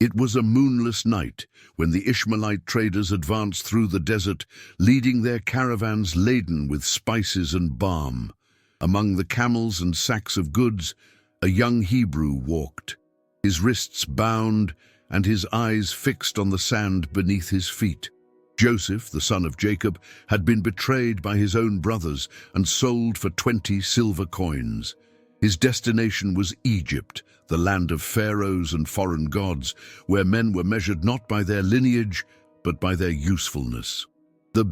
It was a moonless night when the Ishmaelite traders advanced through the desert, leading their caravans laden with spices and balm. Among the camels and sacks of goods, a young Hebrew walked, his wrists bound and his eyes fixed on the sand beneath his feet. Joseph, the son of Jacob, had been betrayed by his own brothers and sold for 20 silver coins. His destination was Egypt, the land of pharaohs and foreign gods, where men were measured not by their lineage, but by their usefulness. The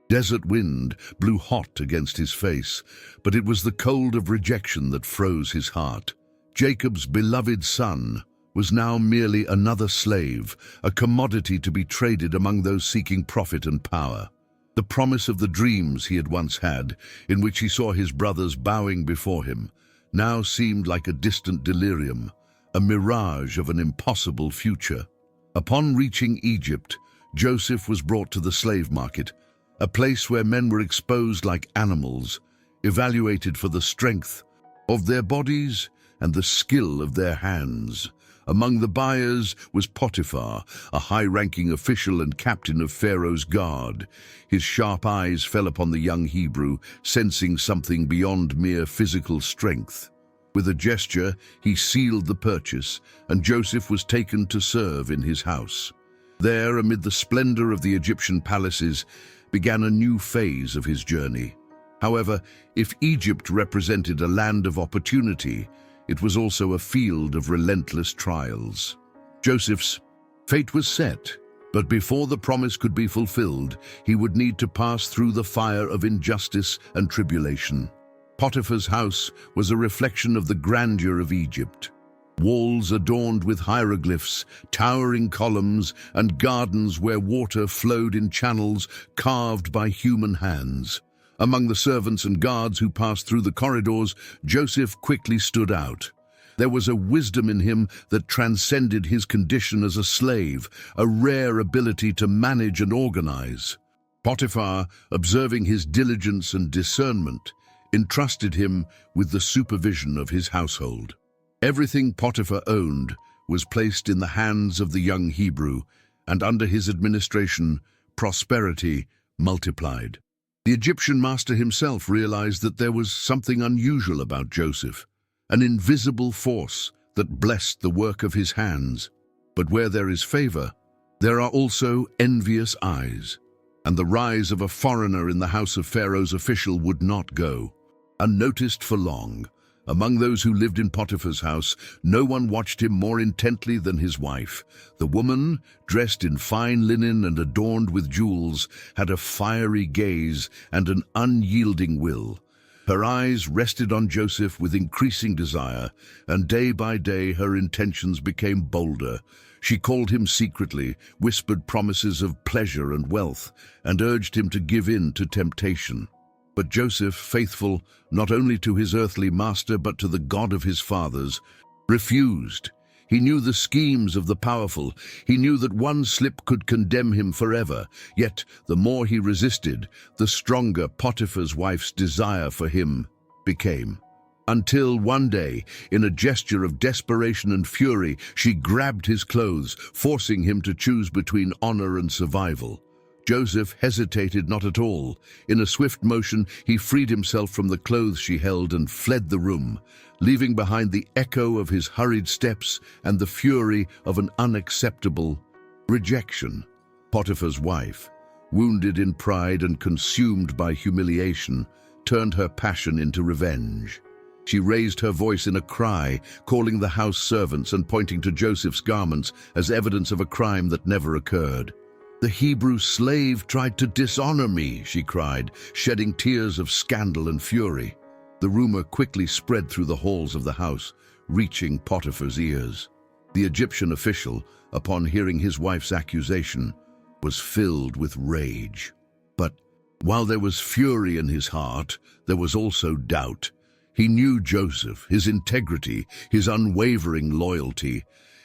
desert wind blew hot against his face, but it was the cold of rejection that froze his heart. Jacob's beloved son was now merely another slave, a commodity to be traded among those seeking profit and power. The promise of the dreams he had once had, in which he saw his brothers bowing before him, now seemed like a distant delirium, a mirage of an impossible future. Upon reaching Egypt, Joseph was brought to the slave market, a place where men were exposed like animals, evaluated for the strength of their bodies and the skill of their hands. Among the buyers was Potiphar, a high-ranking official and captain of Pharaoh's guard. His sharp eyes fell upon the young Hebrew, sensing something beyond mere physical strength. With a gesture, he sealed the purchase, and Joseph was taken to serve in his house. There, amid the splendor of the Egyptian palaces, began a new phase of his journey. However, if Egypt represented a land of opportunity, it was also a field of relentless trials. Joseph's fate was set, but before the promise could be fulfilled, he would need to pass through the fire of injustice and tribulation. Potiphar's house was a reflection of the grandeur of Egypt. Walls adorned with hieroglyphs, towering columns, and gardens where water flowed in channels carved by human hands. Among the servants and guards who passed through the corridors, Joseph quickly stood out. There was a wisdom in him that transcended his condition as a slave, a rare ability to manage and organize. Potiphar, observing his diligence and discernment, entrusted him with the supervision of his household. Everything Potiphar owned was placed in the hands of the young Hebrew, and under his administration, prosperity multiplied. The Egyptian master himself realized that there was something unusual about Joseph, an invisible force that blessed the work of his hands. But where there is favor, there are also envious eyes, and the rise of a foreigner in the house of Pharaoh's official would not go unnoticed for long. Among those who lived in Potiphar's house, no one watched him more intently than his wife. The woman, dressed in fine linen and adorned with jewels, had a fiery gaze and an unyielding will. Her eyes rested on Joseph with increasing desire, and day by day her intentions became bolder. She called him secretly, whispered promises of pleasure and wealth, and urged him to give in to temptation. But Joseph, faithful not only to his earthly master but to the God of his fathers, refused. He knew the schemes of the powerful. He knew that one slip could condemn him forever. Yet, the more he resisted, the stronger Potiphar's wife's desire for him became. Until one day, in a gesture of desperation and fury, she grabbed his clothes, forcing him to choose between honor and survival. Joseph hesitated not at all. In a swift motion, he freed himself from the clothes she held and fled the room, leaving behind the echo of his hurried steps and the fury of an unacceptable rejection. Potiphar's wife, wounded in pride and consumed by humiliation, turned her passion into revenge. She raised her voice in a cry, calling the house servants and pointing to Joseph's garments as evidence of a crime that never occurred. "The Hebrew slave tried to dishonor me," she cried, shedding tears of scandal and fury. The rumor quickly spread through the halls of the house, reaching Potiphar's ears. The Egyptian official, upon hearing his wife's accusation, was filled with rage. But while there was fury in his heart, there was also doubt. He knew Joseph, his integrity, his unwavering loyalty.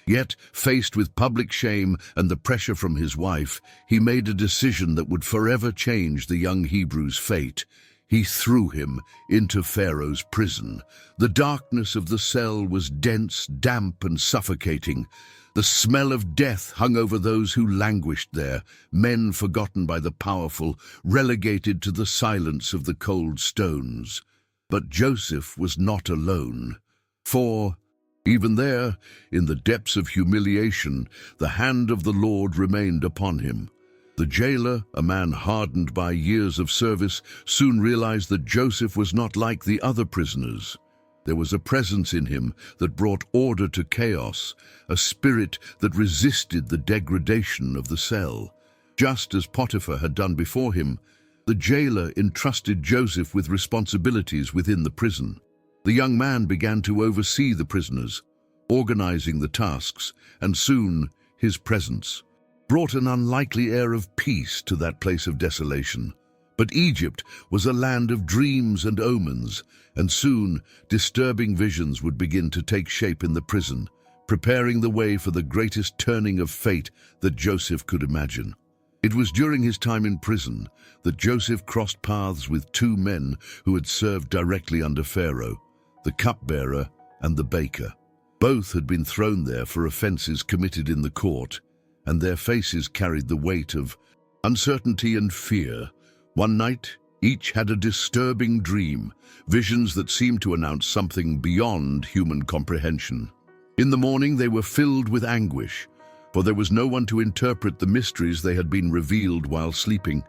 Yet, faced with public shame and the pressure from his wife, he made a decision that would forever change the young Hebrew's fate. He threw him into Pharaoh's prison. The darkness of the cell was dense, damp, and suffocating. The smell of death hung over those who languished there, men forgotten by the powerful, relegated to the silence of the cold stones. But Joseph was not alone, for, even there, in the depths of humiliation, the hand of the Lord remained upon him. The jailer, a man hardened by years of service, soon realized that Joseph was not like the other prisoners. There was a presence in him that brought order to chaos, a spirit that resisted the degradation of the cell. Just as Potiphar had done before him, the jailer entrusted Joseph with responsibilities within the prison. The young man began to oversee the prisoners, organizing the tasks, and soon his presence brought an unlikely air of peace to that place of desolation. But Egypt was a land of dreams and omens, and soon disturbing visions would begin to take shape in the prison, preparing the way for the greatest turning of fate that Joseph could imagine. It was during his time in prison that Joseph crossed paths with two men who had served directly under Pharaoh, the cupbearer and the baker. Both had been thrown there for offenses committed in the court, and their faces carried the weight of uncertainty and fear. One night, each had a disturbing dream, visions that seemed to announce something beyond human comprehension. In the morning, they were filled with anguish, for there was no one to interpret the mysteries they had been revealed while sleeping.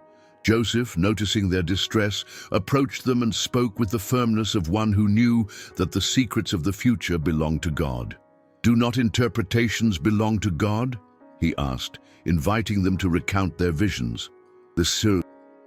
Joseph, noticing their distress, approached them and spoke with the firmness of one who knew that the secrets of the future belonged to God. "Do not interpretations belong to God?" he asked, inviting them to recount their visions. The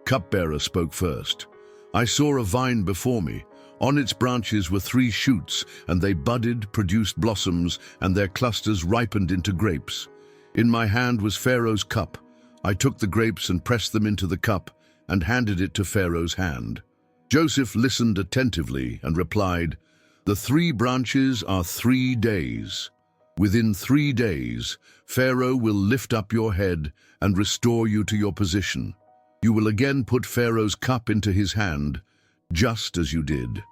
cupbearer spoke first. "I saw a vine before me. On its branches were 3 shoots, and they budded, produced blossoms, and their clusters ripened into grapes. In my hand was Pharaoh's cup. I took the grapes and pressed them into the cup, and handed it to Pharaoh's hand." Joseph listened attentively and replied, "The 3 branches are 3 days. Within 3 days, Pharaoh will lift up your head and restore you to your position. You will again put Pharaoh's cup into his hand, just as you did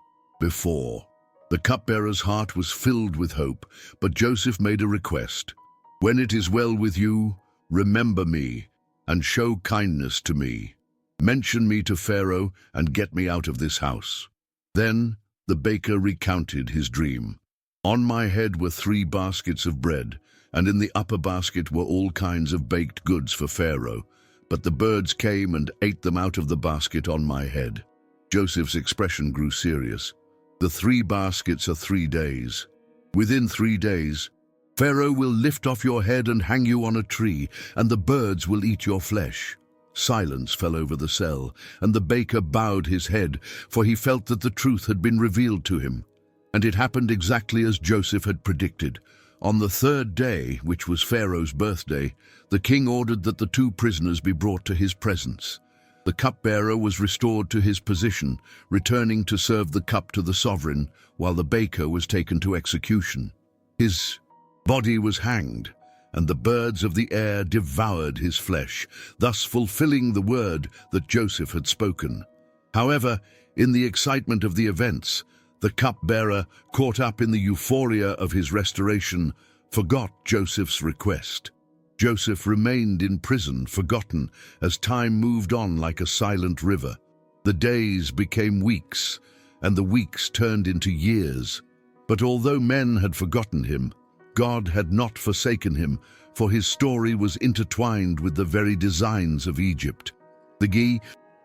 before." The cupbearer's heart was filled with hope, but Joseph made a request. "When it is well with you, remember me and show kindness to me. Mention me to Pharaoh and get me out of this house." Then the baker recounted his dream. "On my head were 3 baskets of bread, and in the upper basket were all kinds of baked goods for Pharaoh. But the birds came and ate them out of the basket on my head." Joseph's expression grew serious. "The 3 baskets are 3 days. Within 3 days, Pharaoh will lift off your head and hang you on a tree, and the birds will eat your flesh." Silence fell over the cell, and the baker bowed his head, for he felt that the truth had been revealed to him. And it happened exactly as Joseph had predicted. On the 3rd day, which was Pharaoh's birthday, the king ordered that the 2 prisoners be brought to his presence. The cupbearer was restored to his position, returning to serve the cup to the sovereign, while the baker was taken to execution. His body was hanged, and the birds of the air devoured his flesh, thus fulfilling the word that Joseph had spoken. However, in the excitement of the events, the cupbearer, caught up in the euphoria of his restoration, forgot Joseph's request. Joseph remained in prison, forgotten, as time moved on like a silent river. The days became weeks, and the weeks turned into years. But although men had forgotten him, God had not forsaken him, for his story was intertwined with the very designs of Egypt. The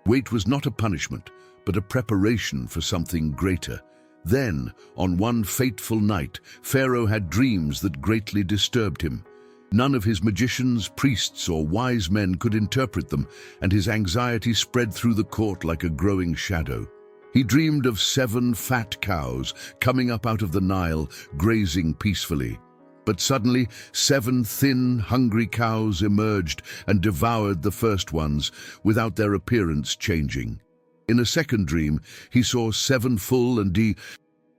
wait was not a punishment, but a preparation for something greater. Then, on one fateful night, Pharaoh had dreams that greatly disturbed him. None of his magicians, priests, or wise men could interpret them, and his anxiety spread through the court like a growing shadow. He dreamed of 7 fat cows coming up out of the Nile, grazing peacefully. But suddenly, 7 thin, hungry cows emerged and devoured the first ones, without their appearance changing. In a second dream, he saw 7 full and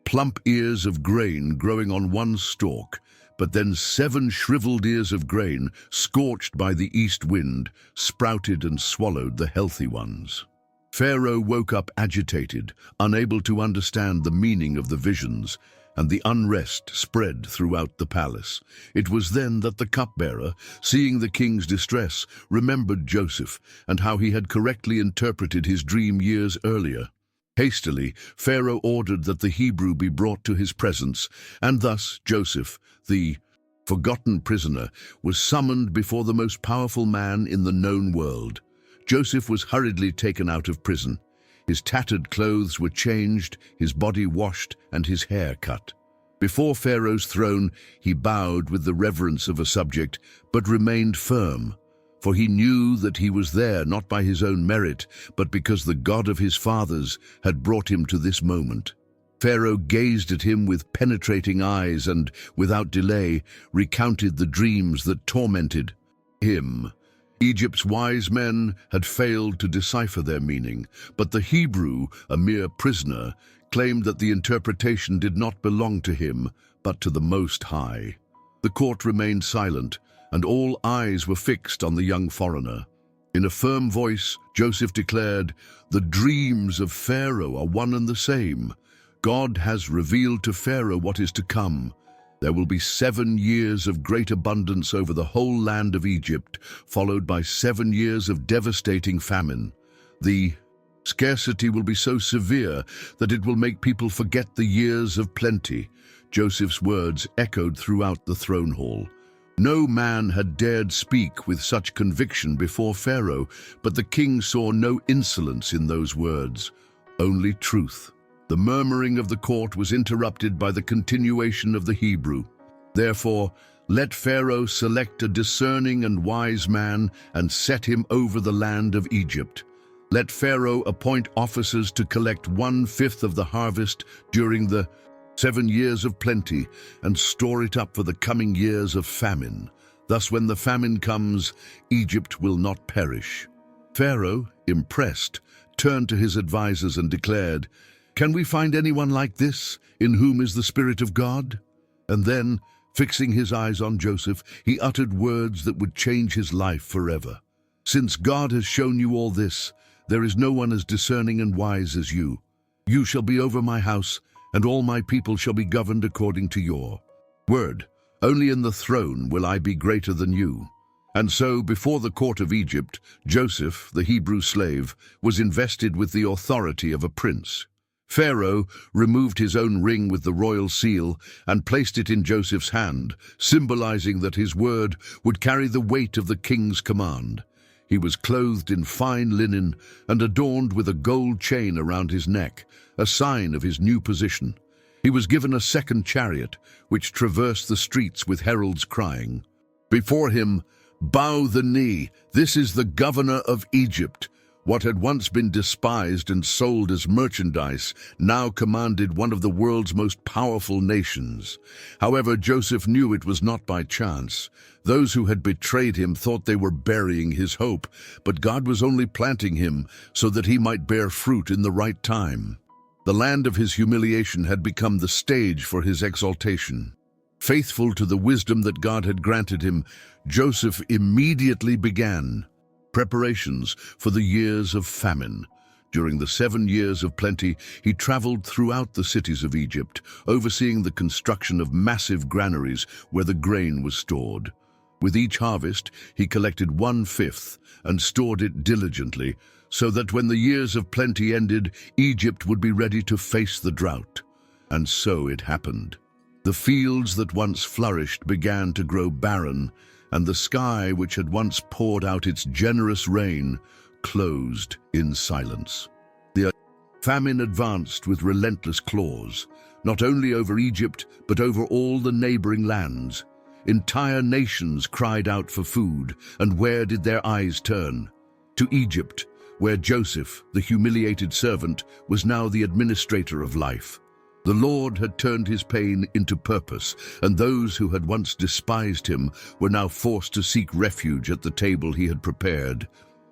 plump ears of grain growing on one stalk, but then 7 shriveled ears of grain, scorched by the east wind, sprouted and swallowed the healthy ones. Pharaoh woke up agitated, unable to understand the meaning of the visions, and the unrest spread throughout the palace. It was then that the cupbearer, seeing the king's distress, remembered Joseph and how he had correctly interpreted his dream years earlier. Hastily, Pharaoh ordered that the Hebrew be brought to his presence, and thus Joseph, the forgotten prisoner, was summoned before the most powerful man in the known world. Joseph was hurriedly taken out of prison. His tattered clothes were changed, his body washed, and his hair cut. Before Pharaoh's throne, he bowed with the reverence of a subject, but remained firm, for he knew that he was there not by his own merit, but because the God of his fathers had brought him to this moment. Pharaoh gazed at him with penetrating eyes and, without delay, recounted the dreams that tormented him. Egypt's wise men had failed to decipher their meaning, but the Hebrew, a mere prisoner, claimed that the interpretation did not belong to him, but to the Most High. The court remained silent, and all eyes were fixed on the young foreigner. In a firm voice, Joseph declared, "The dreams of Pharaoh are one and the same. God has revealed to Pharaoh what is to come. There will be 7 years of great abundance over the whole land of Egypt, followed by 7 years of devastating famine. The scarcity will be so severe that it will make people forget the years of plenty." Joseph's words echoed throughout the throne hall. No man had dared speak with such conviction before Pharaoh, but the king saw no insolence in those words, only truth. The murmuring of the court was interrupted by the continuation of the Hebrew. "Therefore, let Pharaoh select a discerning and wise man and set him over the land of Egypt. Let Pharaoh appoint officers to collect 1/5 of the harvest during the 7 years of plenty and store it up for the coming years of famine. Thus when the famine comes, Egypt will not perish." Pharaoh, impressed, turned to his advisers and declared, "Can we find anyone like this, in whom is the Spirit of God?" And then, fixing his eyes on Joseph, he uttered words that would change his life forever. "Since God has shown you all this, there is no one as discerning and wise as you. You shall be over my house, and all my people shall be governed according to your word. Only in the throne will I be greater than you." And so, before the court of Egypt, Joseph, the Hebrew slave, was invested with the authority of a prince. Pharaoh removed his own ring with the royal seal and placed it in Joseph's hand, symbolizing that his word would carry the weight of the king's command. He was clothed in fine linen and adorned with a gold chain around his neck, a sign of his new position. He was given a second chariot, which traversed the streets with heralds crying, "Before him, bow the knee, this is the governor of Egypt." What had once been despised and sold as merchandise now commanded one of the world's most powerful nations. However, Joseph knew it was not by chance. Those who had betrayed him thought they were burying his hope, but God was only planting him so that he might bear fruit in the right time. The land of his humiliation had become the stage for his exaltation. Faithful to the wisdom that God had granted him, Joseph immediately began preparations for the years of famine. During the 7 years of plenty, he traveled throughout the cities of Egypt, overseeing the construction of massive granaries where the grain was stored. With each harvest, he collected 1/5 and stored it diligently, so that when the years of plenty ended, Egypt would be ready to face the drought. And so it happened. The fields that once flourished began to grow barren, and the sky, which had once poured out its generous rain, closed in silence. The famine advanced with relentless claws, not only over Egypt, but over all the neighboring lands. Entire nations cried out for food, and where did their eyes turn? To Egypt, where Joseph, the humiliated servant, was now the administrator of life. The Lord had turned his pain into purpose, and those who had once despised him were now forced to seek refuge at the table he had prepared.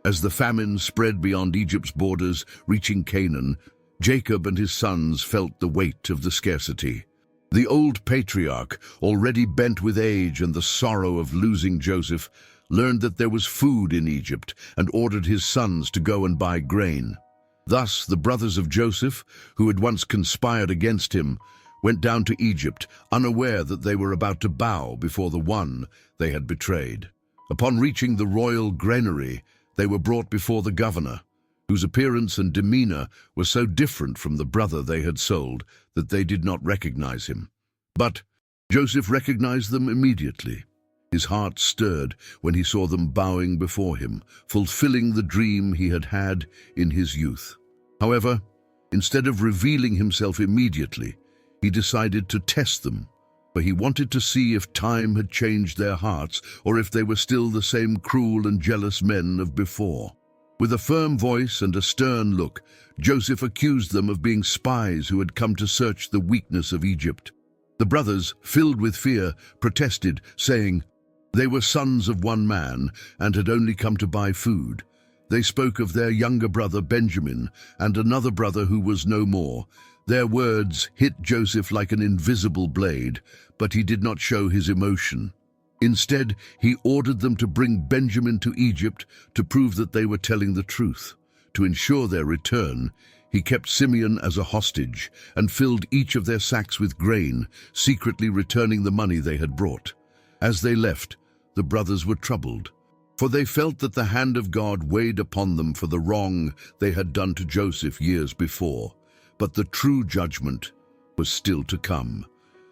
As the famine spread beyond Egypt's borders, reaching Canaan, Jacob and his sons felt the weight of the scarcity. The old patriarch, already bent with age and the sorrow of losing Joseph, learned that there was food in Egypt and ordered his sons to go and buy grain. Thus, the brothers of Joseph, who had once conspired against him, went down to Egypt, unaware that they were about to bow before the one they had betrayed. Upon reaching the royal granary, they were brought before the governor, whose appearance and demeanor were so different from the brother they had sold that they did not recognize him. But Joseph recognized them immediately. His heart stirred when he saw them bowing before him, fulfilling the dream he had had in his youth. However, instead of revealing himself immediately, he decided to test them, for he wanted to see if time had changed their hearts or if they were still the same cruel and jealous men of before. With a firm voice and a stern look, Joseph accused them of being spies who had come to search the weakness of Egypt. The brothers, filled with fear, protested, saying they were sons of one man and had only come to buy food. They spoke of their younger brother Benjamin and another brother who was no more. Their words hit Joseph like an invisible blade, but he did not show his emotion. Instead, he ordered them to bring Benjamin to Egypt to prove that they were telling the truth. To ensure their return, he kept Simeon as a hostage and filled each of their sacks with grain, secretly returning the money they had brought. As they left, the brothers were troubled, for they felt that the hand of God weighed upon them for the wrong they had done to Joseph years before. But the true judgment was still to come.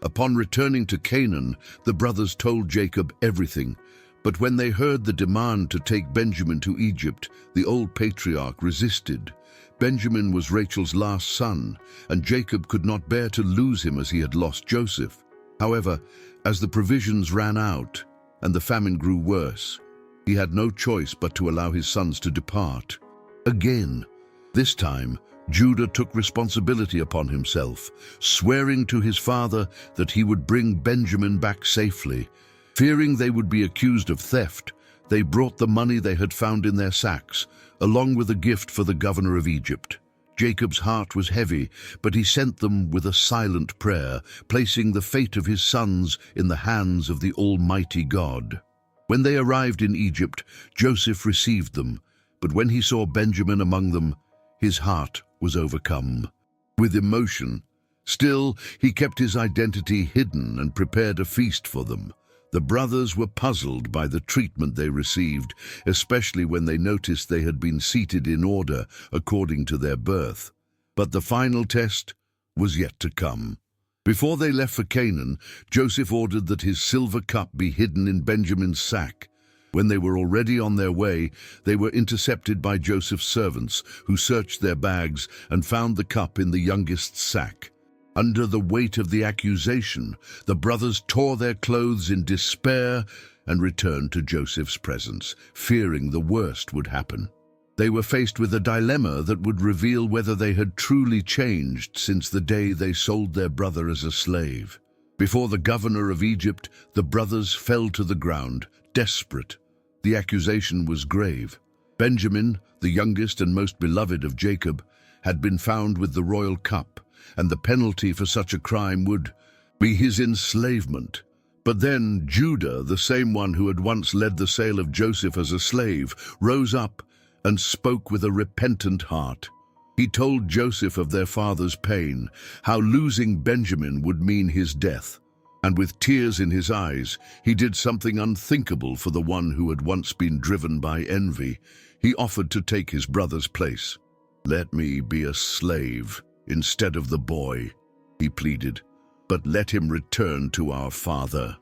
Upon returning to Canaan, the brothers told Jacob everything. But when they heard the demand to take Benjamin to Egypt, the old patriarch resisted. Benjamin was Rachel's last son, and Jacob could not bear to lose him as he had lost Joseph. However, as the provisions ran out and the famine grew worse, he had no choice but to allow his sons to depart. Again, this time, Judah took responsibility upon himself, swearing to his father that he would bring Benjamin back safely. Fearing they would be accused of theft, they brought the money they had found in their sacks, along with a gift for the governor of Egypt. Jacob's heart was heavy, but he sent them with a silent prayer, placing the fate of his sons in the hands of the Almighty God. When they arrived in Egypt, Joseph received them, but when he saw Benjamin among them, his heart was overcome with emotion. Still, he kept his identity hidden and prepared a feast for them. The brothers were puzzled by the treatment they received, especially when they noticed they had been seated in order according to their birth. But the final test was yet to come. Before they left for Canaan, Joseph ordered that his silver cup be hidden in Benjamin's sack. When they were already on their way, they were intercepted by Joseph's servants, who searched their bags and found the cup in the youngest's sack. Under the weight of the accusation, the brothers tore their clothes in despair and returned to Joseph's presence, fearing the worst would happen. They were faced with a dilemma that would reveal whether they had truly changed since the day they sold their brother as a slave. Before the governor of Egypt, the brothers fell to the ground, desperate. The accusation was grave. Benjamin, the youngest and most beloved of Jacob, had been found with the royal cup, and the penalty for such a crime would be his enslavement. But then Judah, the same one who had once led the sale of Joseph as a slave, rose up and spoke with a repentant heart. He told Joseph of their father's pain, how losing Benjamin would mean his death. And with tears in his eyes, he did something unthinkable for the one who had once been driven by envy. He offered to take his brother's place. "Let me be a slave instead of the boy," he pleaded, "but let him return to our father."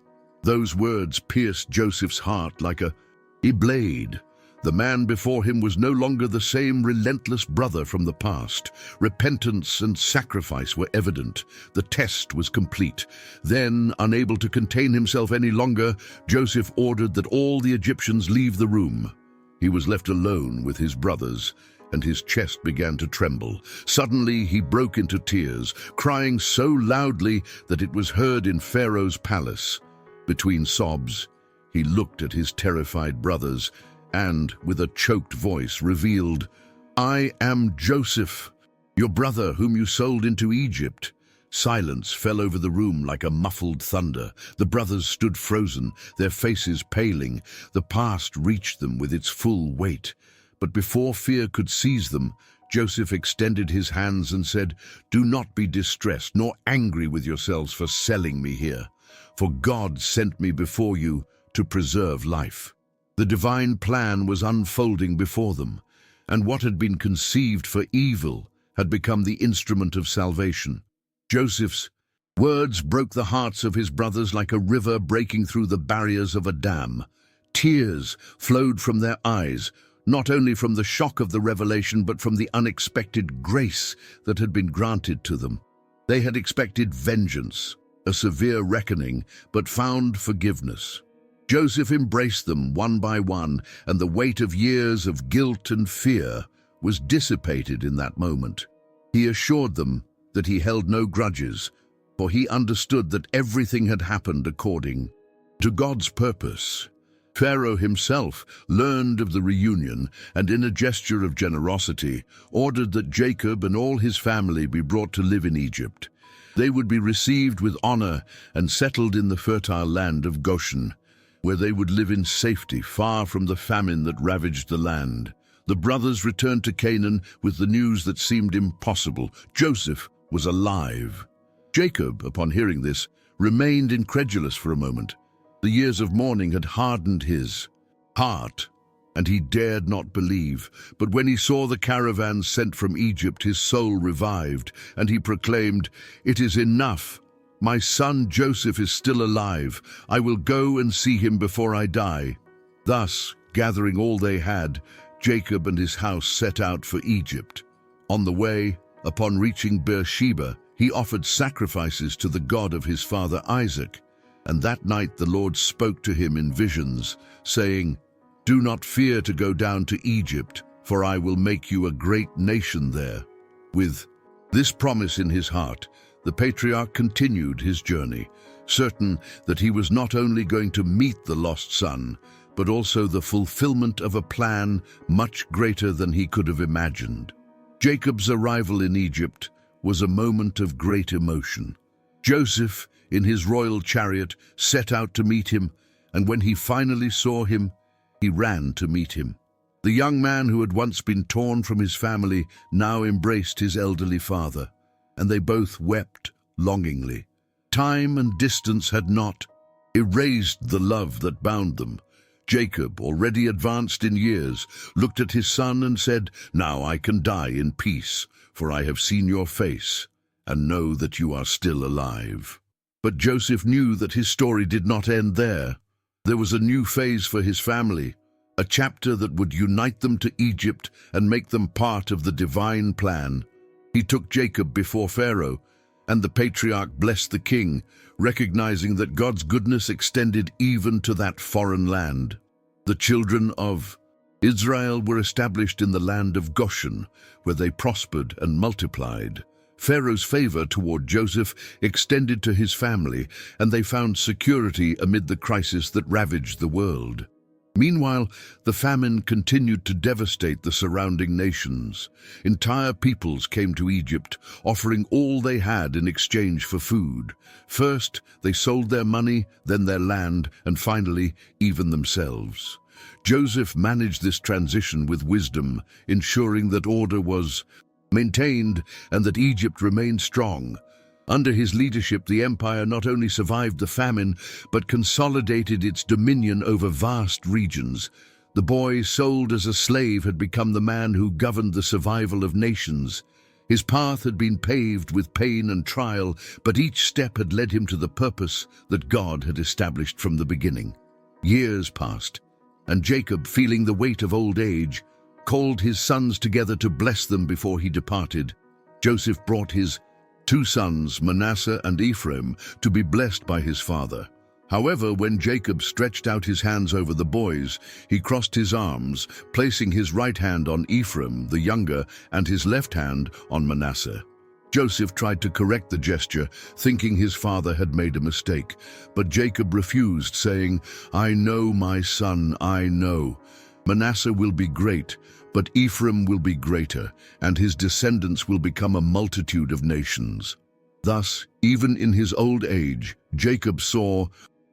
Those words pierced Joseph's heart like a blade. The man before him was no longer the same relentless brother from the past. Repentance and sacrifice were evident. The test was complete. Then, unable to contain himself any longer, Joseph ordered that all the Egyptians leave the room. He was left alone with his brothers, and his chest began to tremble. Suddenly he broke into tears, crying so loudly that it was heard in Pharaoh's palace. Between sobs, he looked at his terrified brothers and, with a choked voice, revealed, "I am Joseph, your brother whom you sold into Egypt." Silence fell over the room like a muffled thunder. The brothers stood frozen, their faces paling. The past reached them with its full weight. But before fear could seize them, Joseph extended his hands and said, "Do not be distressed nor angry with yourselves for selling me here, for God sent me before you to preserve life." The divine plan was unfolding before them, and what had been conceived for evil had become the instrument of salvation. Joseph's words broke the hearts of his brothers like a river breaking through the barriers of a dam. Tears flowed from their eyes, not only from the shock of the revelation, but from the unexpected grace that had been granted to them. They had expected vengeance, a severe reckoning, but found forgiveness. Joseph embraced them one by one, and the weight of years of guilt and fear was dissipated in that moment. He assured them that he held no grudges, for he understood that everything had happened according to God's purpose. Pharaoh himself learned of the reunion and, in a gesture of generosity, ordered that Jacob and all his family be brought to live in Egypt. They would be received with honor and settled in the fertile land of Goshen, where they would live in safety, far from the famine that ravaged the land. The brothers returned to Canaan with the news that seemed impossible. Joseph was alive. Jacob, upon hearing this, remained incredulous for a moment. The years of mourning had hardened his heart, and he dared not believe. But when he saw the caravans sent from Egypt, his soul revived, and he proclaimed, "It is enough. My son Joseph is still alive. I will go and see him before I die." Thus, gathering all they had, Jacob and his house set out for Egypt. On the way, upon reaching Beersheba, he offered sacrifices to the God of his father Isaac. And that night the Lord spoke to him in visions, saying, "Do not fear to go down to Egypt, for I will make you a great nation there." With this promise in his heart, the patriarch continued his journey, certain that he was not only going to meet the lost son, but also the fulfillment of a plan much greater than he could have imagined. Jacob's arrival in Egypt was a moment of great emotion. Joseph, in his royal chariot, set out to meet him, and when he finally saw him, he ran to meet him. The young man who had once been torn from his family now embraced his elderly father, and they both wept longingly. Time and distance had not erased the love that bound them. Jacob, already advanced in years, looked at his son and said, "Now I can die in peace, for I have seen your face, and know that you are still alive." But Joseph knew that his story did not end there. There was a new phase for his family, a chapter that would unite them to Egypt and make them part of the divine plan. He took Jacob before Pharaoh, and the patriarch blessed the king, recognizing that God's goodness extended even to that foreign land. The children of Israel were established in the land of Goshen, where they prospered and multiplied. Pharaoh's favor toward Joseph extended to his family, and they found security amid the crisis that ravaged the world. Meanwhile, the famine continued to devastate the surrounding nations. Entire peoples came to Egypt, offering all they had in exchange for food. First, they sold their money, then their land, and finally, even themselves. Joseph managed this transition with wisdom, ensuring that order was maintained and that Egypt remained strong. Under his leadership, the empire not only survived the famine, but consolidated its dominion over vast regions. The boy sold as a slave had become the man who governed the survival of nations. His path had been paved with pain and trial, but each step had led him to the purpose that God had established from the beginning. Years passed, and Jacob, feeling the weight of old age, called his sons together to bless them before he departed. Joseph brought his 2 sons, Manasseh and Ephraim, to be blessed by his father. However, when Jacob stretched out his hands over the boys, he crossed his arms, placing his right hand on Ephraim, the younger, and his left hand on Manasseh. Joseph tried to correct the gesture, thinking his father had made a mistake, but Jacob refused, saying, "I know, my son, I know. Manasseh will be great, but Ephraim will be greater, and his descendants will become a multitude of nations." Thus, even in his old age, Jacob saw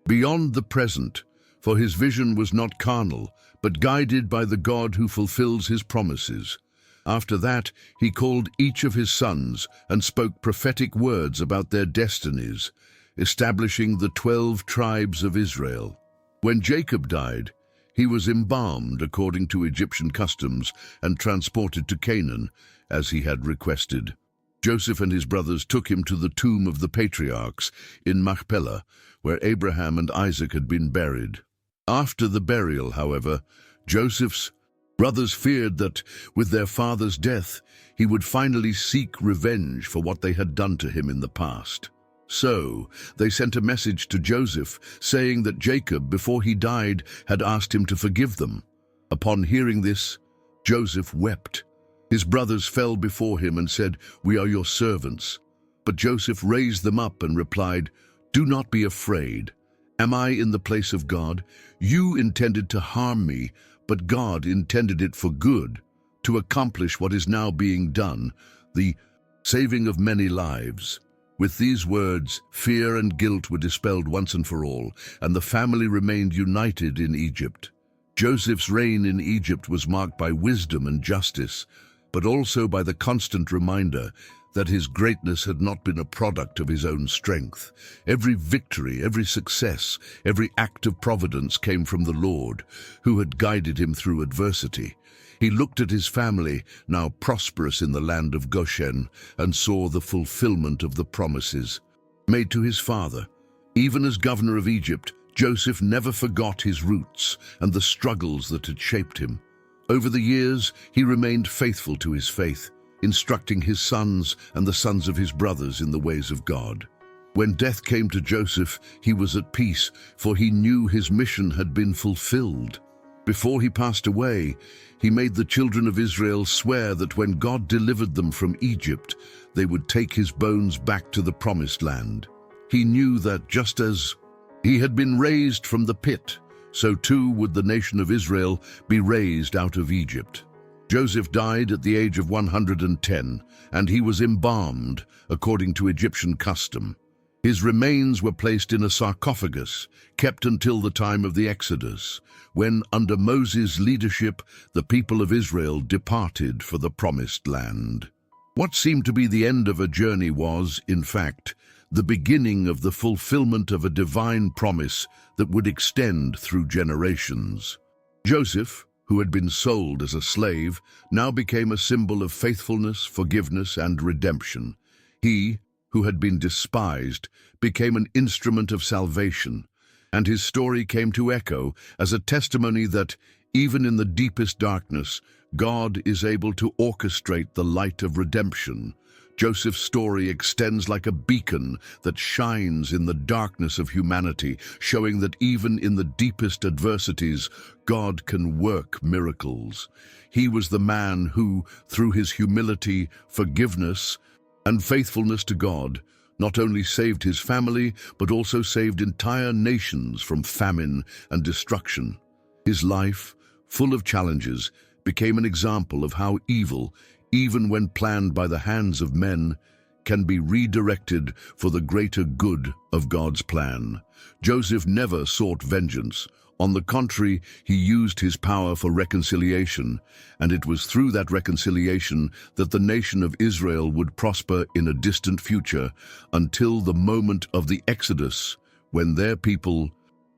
beyond the present, for his vision was not carnal, but guided by the God who fulfills his promises. After that, he called each of his sons and spoke prophetic words about their destinies, establishing the 12 tribes of Israel. When Jacob died, he was embalmed according to Egyptian customs and transported to Canaan, as he had requested. Joseph and his brothers took him to the tomb of the patriarchs in Machpelah, where Abraham and Isaac had been buried. After the burial, however, Joseph's brothers feared that, with their father's death, he would finally seek revenge for what they had done to him in the past. So, they sent a message to Joseph, saying that Jacob, before he died, had asked him to forgive them. Upon hearing this, Joseph wept. His brothers fell before him and said, "We are your servants." But Joseph raised them up and replied, "Do not be afraid. Am I in the place of God? You intended to harm me, but God intended it for good, to accomplish what is now being done, the saving of many lives." With these words, fear and guilt were dispelled once and for all, and the family remained united in Egypt. Joseph's reign in Egypt was marked by wisdom and justice, but also by the constant reminder that his greatness had not been a product of his own strength. Every victory, every success, every act of providence came from the Lord, who had guided him through adversity. He looked at his family, now prosperous in the land of Goshen, and saw the fulfillment of the promises made to his father. Even as governor of Egypt, Joseph never forgot his roots and the struggles that had shaped him. Over the years, he remained faithful to his faith, instructing his sons and the sons of his brothers in the ways of God. When death came to Joseph, he was at peace, for he knew his mission had been fulfilled. Before he passed away, he made the children of Israel swear that when God delivered them from Egypt, they would take his bones back to the promised land. He knew that just as he had been raised from the pit, so too would the nation of Israel be raised out of Egypt. Joseph died at the age of 110, and he was embalmed according to Egyptian custom. His remains were placed in a sarcophagus, kept until the time of the Exodus, when, under Moses' leadership, the people of Israel departed for the promised land. What seemed to be the end of a journey was, in fact, the beginning of the fulfillment of a divine promise that would extend through generations. Joseph, who had been sold as a slave, now became a symbol of faithfulness, forgiveness, and redemption. He, who had been despised, became an instrument of salvation, and his story came to echo as a testimony that, even in the deepest darkness, God is able to orchestrate the light of redemption. Joseph's story extends like a beacon that shines in the darkness of humanity, showing that even in the deepest adversities, God can work miracles. He was the man who, through his humility, forgiveness, and faithfulness to God, not only saved his family, but also saved entire nations from famine and destruction. His life, full of challenges, became an example of how evil, even when planned by the hands of men, can be redirected for the greater good of God's plan. Joseph never sought vengeance. On the contrary, he used his power for reconciliation, and it was through that reconciliation that the nation of Israel would prosper in a distant future until the moment of the Exodus, when their people,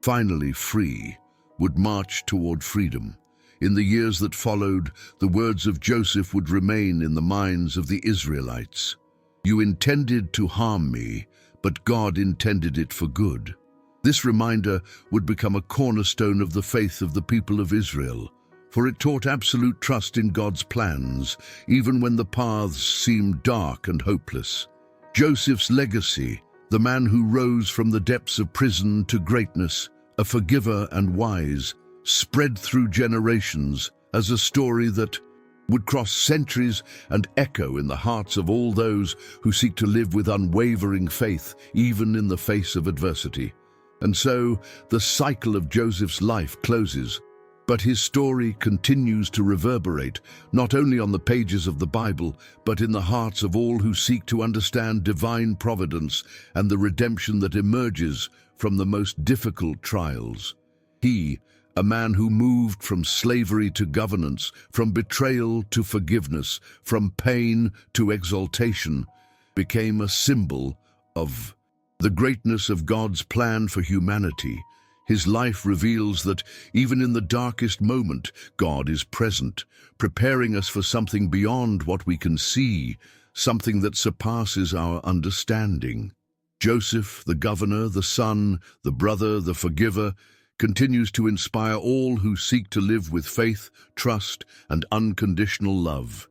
finally free, would march toward freedom. In the years that followed, the words of Joseph would remain in the minds of the Israelites. "You intended to harm me, but God intended it for good." This reminder would become a cornerstone of the faith of the people of Israel, for it taught absolute trust in God's plans, even when the paths seemed dark and hopeless. Joseph's legacy, the man who rose from the depths of prison to greatness, a forgiver and wise, spread through generations as a story that would cross centuries and echo in the hearts of all those who seek to live with unwavering faith, even in the face of adversity. And so, the cycle of Joseph's life closes, but his story continues to reverberate, not only on the pages of the Bible, but in the hearts of all who seek to understand divine providence and the redemption that emerges from the most difficult trials. He, a man who moved from slavery to governance, from betrayal to forgiveness, from pain to exaltation, became a symbol of the greatness of God's plan for humanity. His life reveals that even in the darkest moment, God is present, preparing us for something beyond what we can see, something that surpasses our understanding. Joseph, the governor, the son, the brother, the forgiver, continues to inspire all who seek to live with faith, trust, and unconditional love.